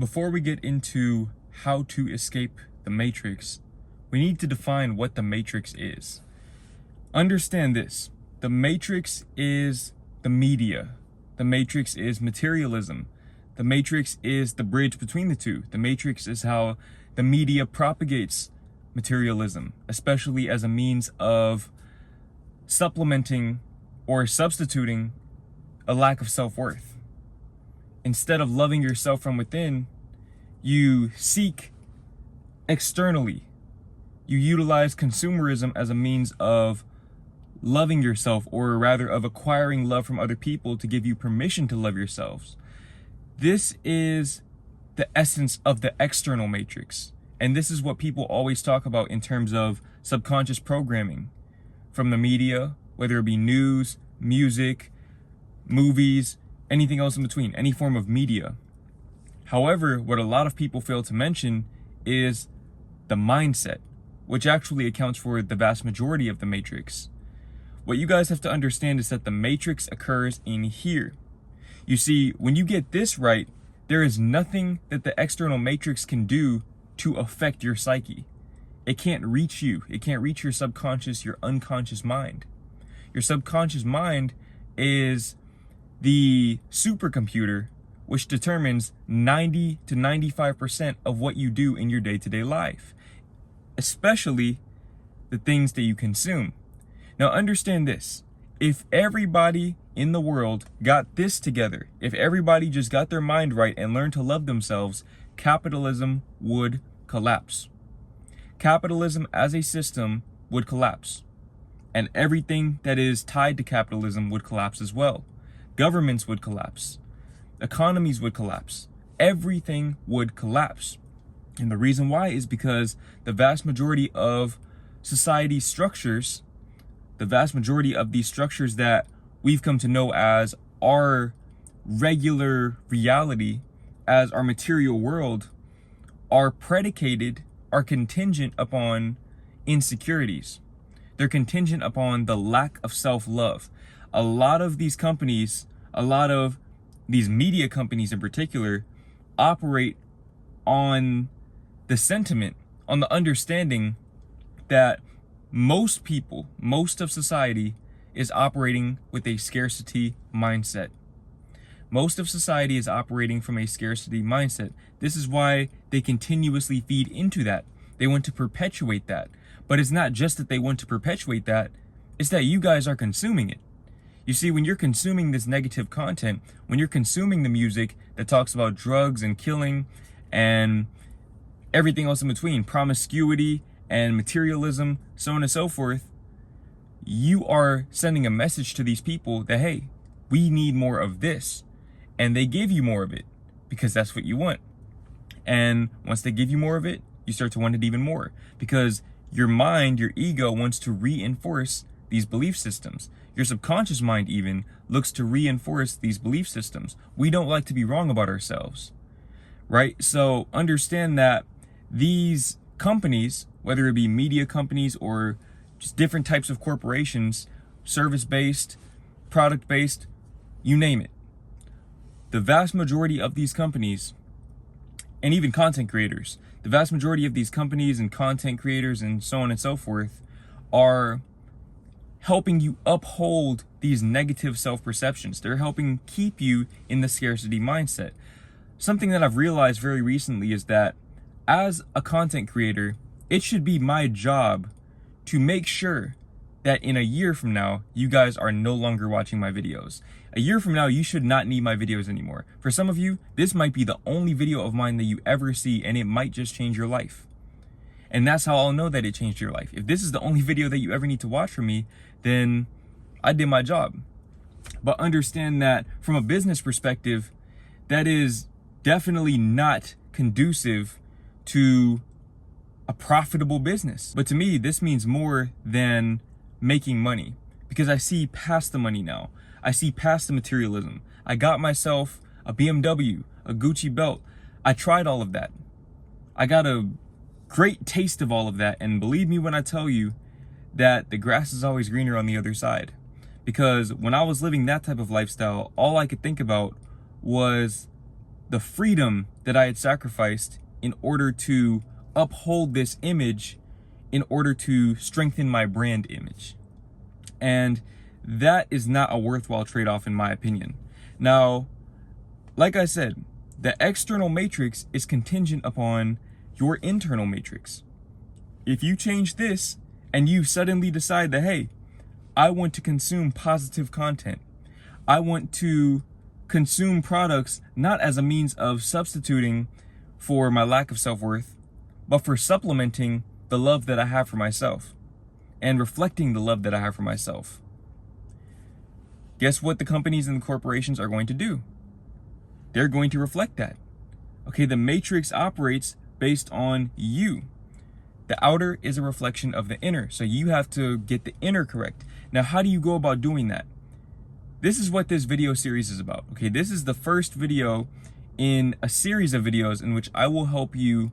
Before we get into how to escape the matrix, we need to define what the matrix is. Understand this: the matrix is the media. The matrix is materialism. The matrix is the bridge between the two. The matrix is how the media propagates materialism, especially as a means of supplementing or substituting a lack of self-worth. Instead of loving yourself from within, you seek externally. You utilize consumerism as a means of loving yourself, or rather of acquiring love from other people to give you permission to love yourselves. This is the essence of the external matrix. And this is what people always talk about in terms of subconscious programming from the media, whether it be news, music, movies, anything else in between, any form of media. However, what a lot of people fail to mention is the mindset, which actually accounts for the vast majority of the matrix. What you guys have to understand is that the matrix occurs in here. You see, when you get this right, there is nothing that the external matrix can do to affect your psyche. It can't reach you. It can't reach your subconscious, your unconscious mind. Your subconscious mind is the supercomputer which determines 90 to 95% of what you do in your day-to-day life, especially the things that you consume. Now understand this: if everybody in the world got this together, if everybody just got their mind right and learned to love themselves, capitalism would collapse. Capitalism as a system would collapse, and everything that is tied to capitalism would collapse as well. Governments would collapse. Economies would collapse. Everything would collapse. And the reason why is because the vast majority of society's structures, the vast majority of these structures that we've come to know as our regular reality, as our material world, are predicated, are contingent upon insecurities. They're contingent upon the lack of self-love. A lot of these companies, a lot of these media companies in particular, operate on the sentiment, on the understanding that most people, most of society is operating with a scarcity mindset. Most of society is operating from a scarcity mindset. This is why they continuously feed into that. They want to perpetuate that. But it's not just that they want to perpetuate that, it's that you guys are consuming it. You see, when you're consuming this negative content, when you're consuming the music that talks about drugs and killing and everything else in between, promiscuity and materialism, so on and so forth, you are sending a message to these people that, hey, we need more of this. And they give you more of it because that's what you want. And once they give you more of it, you start to want it even more, because your mind, your ego, wants to reinforce these belief systems. Your subconscious mind even looks to reinforce these belief systems. We don't like to be wrong about ourselves, right? So understand that these companies, whether it be media companies or just different types of corporations, service-based, product-based, you name it, the vast majority of these companies, and even content creators, the vast majority of these companies and content creators and so on and so forth are helping you uphold these negative self-perceptions. They're helping keep you in the scarcity mindset. Something that I've realized very recently is that as a content creator, it should be my job to make sure that in a year from now, you guys are no longer watching my videos. A year from now, you should not need my videos anymore. For some of you, this might be the only video of mine that you ever see, and it might just change your life. And that's how I'll know that it changed your life. If this is the only video that you ever need to watch from me, then I did my job. But understand that from a business perspective, that is definitely not conducive to a profitable business. But to me, this means more than making money, because I see past the money now. I see past the materialism. I got myself a BMW, a Gucci belt. I tried all of that. I got a great taste of all of that. And believe me when I tell you that the grass is always greener on the other side. Because when I was living that type of lifestyle, all I could think about was the freedom that I had sacrificed in order to uphold this image, in order to strengthen my brand image. And that is not a worthwhile trade-off in my opinion. Now, like I said, the external matrix is contingent upon your internal matrix. If you change this and you suddenly decide that, hey, I want to consume positive content, I want to consume products not as a means of substituting for my lack of self-worth, but for supplementing the love that I have for myself and reflecting the love that I have for myself. Guess what the companies and the corporations are going to do? They're going to reflect that. Okay, the matrix operates based on you. The outer is a reflection of the inner, so you have to get the inner correct. Now, how do you go about doing that? This is what this video series is about. Okay, this is the first video in a series of videos in which I will help you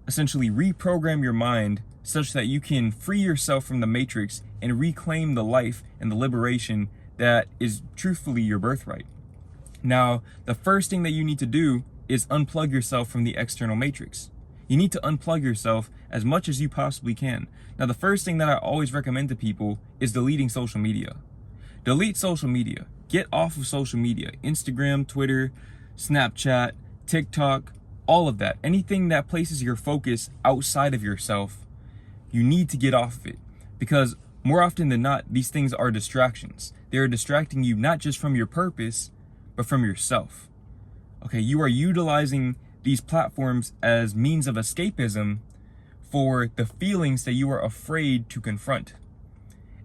essentially reprogram your mind such that you can free yourself from the matrix and reclaim the life and the liberation that is truthfully your birthright. Now, the first thing that you need to do is unplug yourself from the external matrix. You need to unplug yourself as much as you possibly can. Now, the first thing that I always recommend to people is deleting social media. Delete social media. Get off of social media. Instagram, Twitter, Snapchat, TikTok, all of that. Anything that places your focus outside of yourself, you need to get off of it. Because more often than not, these things are distractions. They are distracting you not just from your purpose, but from yourself. Okay, you are utilizing these platforms as means of escapism for the feelings that you are afraid to confront.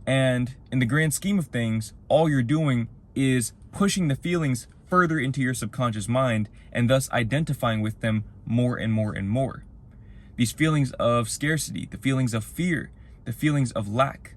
And in the grand scheme of things, all you're doing is pushing the feelings further into your subconscious mind and thus identifying with them more and more and more. These feelings of scarcity, the feelings of fear, the feelings of lack.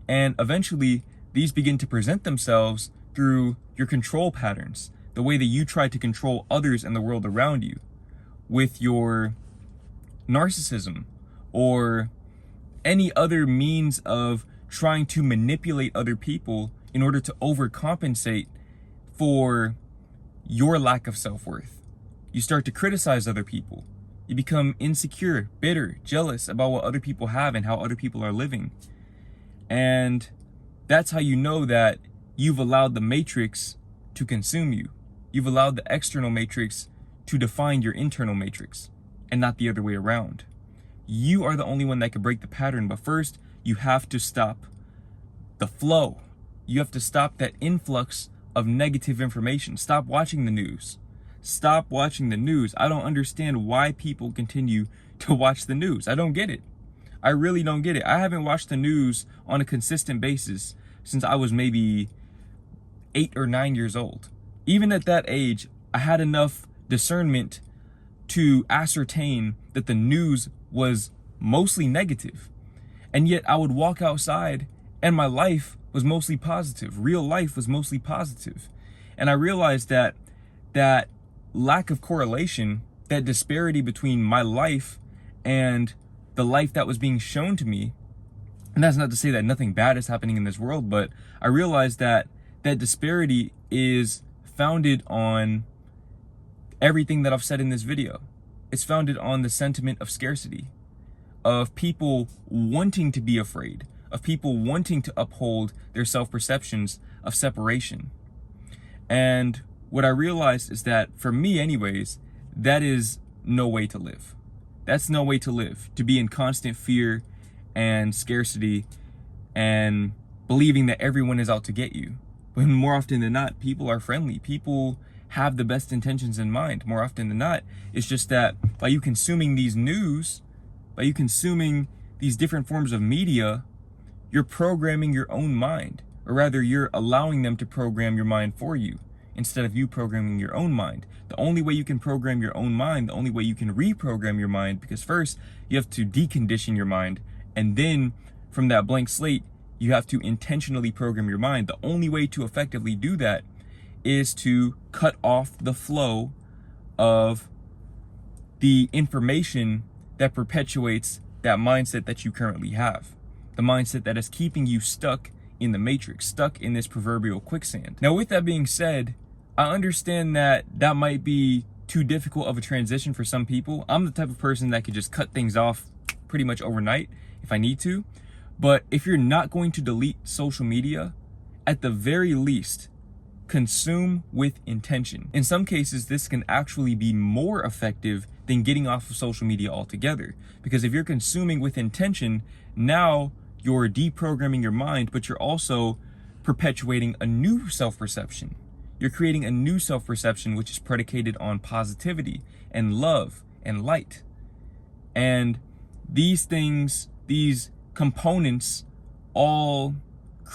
And eventually, these begin to present themselves through your control patterns, the way that you try to control others and the world around you with your narcissism or any other means of trying to manipulate other people in order to overcompensate for your lack of self-worth. You start to criticize other people. You become insecure, bitter, jealous about what other people have and how other people are living. And that's how you know that you've allowed the matrix to consume you. You've allowed the external matrix to define your internal matrix and not the other way around. You are the only one that can break the pattern, but first you have to stop the flow. You have to stop that influx of negative information. Stop watching the news. Stop watching the news. I don't understand why people continue to watch the news. I don't get it. I really don't get it. I haven't watched the news on a consistent basis since I was maybe 8 or 9 years old. Even at that age, I had enough discernment to ascertain that the news was mostly negative. And yet I would walk outside and my life was mostly positive. Real life was mostly positive. And I realized that that lack of correlation, that disparity between my life and the life that was being shown to me, and that's not to say that nothing bad is happening in this world, but I realized that that disparity is founded on everything that I've said in this video. It's founded on the sentiment of scarcity, of people wanting to be afraid, of people wanting to uphold their self-perceptions of separation. And what I realized is that, for me anyways, that is no way to live. That's no way to live, to be in constant fear and scarcity and believing that everyone is out to get you. When more often than not, people are friendly. People have the best intentions in mind. More often than not, it's just that by you consuming these news, by you consuming these different forms of media, you're programming your own mind, or rather you're allowing them to program your mind for you instead of you programming your own mind. The only way you can program your own mind, the only way you can reprogram your mind, because first you have to decondition your mind, and then from that blank slate, you have to intentionally program your mind. The only way to effectively do that is to cut off the flow of the information that perpetuates that mindset that you currently have. The mindset that is keeping you stuck in the matrix, stuck in this proverbial quicksand. Now, with that being said, I understand that that might be too difficult of a transition for some people. I'm the type of person that could just cut things off pretty much overnight if I need to. But if you're not going to delete social media, at the very least, consume with intention. In some cases, this can actually be more effective than getting off of social media altogether. Because if you're consuming with intention, now you're deprogramming your mind, but you're also perpetuating a new self-perception. You're creating a new self-perception which is predicated on positivity and love and light. And these things, these components all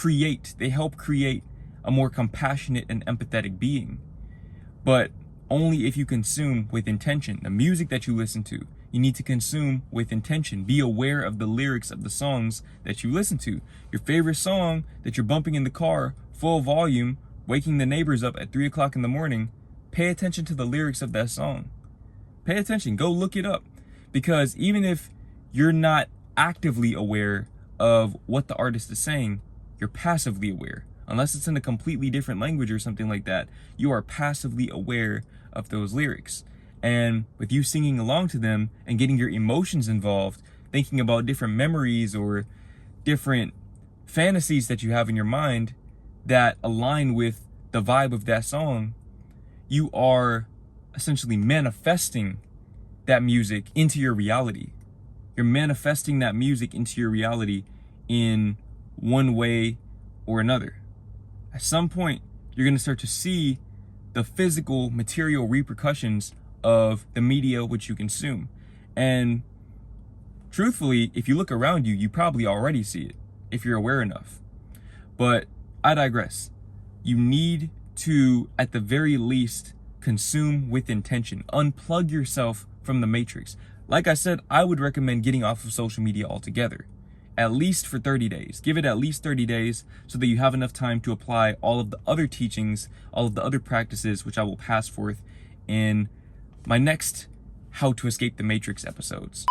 they help create a more compassionate and empathetic being. But only if you consume with intention. The music that you listen to, you need to consume with intention. Be aware of the lyrics of the songs that you listen to. Your favorite song that you're bumping in the car, full volume, waking the neighbors up at 3 o'clock in the morning, pay attention to the lyrics of that song. Pay attention, go look it up. Because even if you're not actively aware of what the artist is saying, you're passively aware. Unless it's in a completely different language or something like that, you are passively aware of those lyrics. And with you singing along to them and getting your emotions involved, thinking about different memories or different fantasies that you have in your mind that align with the vibe of that song, you are essentially manifesting that music into your reality. You're manifesting that music into your reality in one way or another. At some point, you're going to start to see the physical, material repercussions of the media which you consume. And truthfully, if you look around you, you probably already see it, if you're aware enough. But I digress. You need to, at the very least, consume with intention. Unplug yourself from the matrix. Like I said, I would recommend getting off of social media altogether. At least for 30 days. Give it at least 30 days so that you have enough time to apply all of the other teachings, all of the other practices, which I will pass forth in my next How to Escape the Matrix episodes.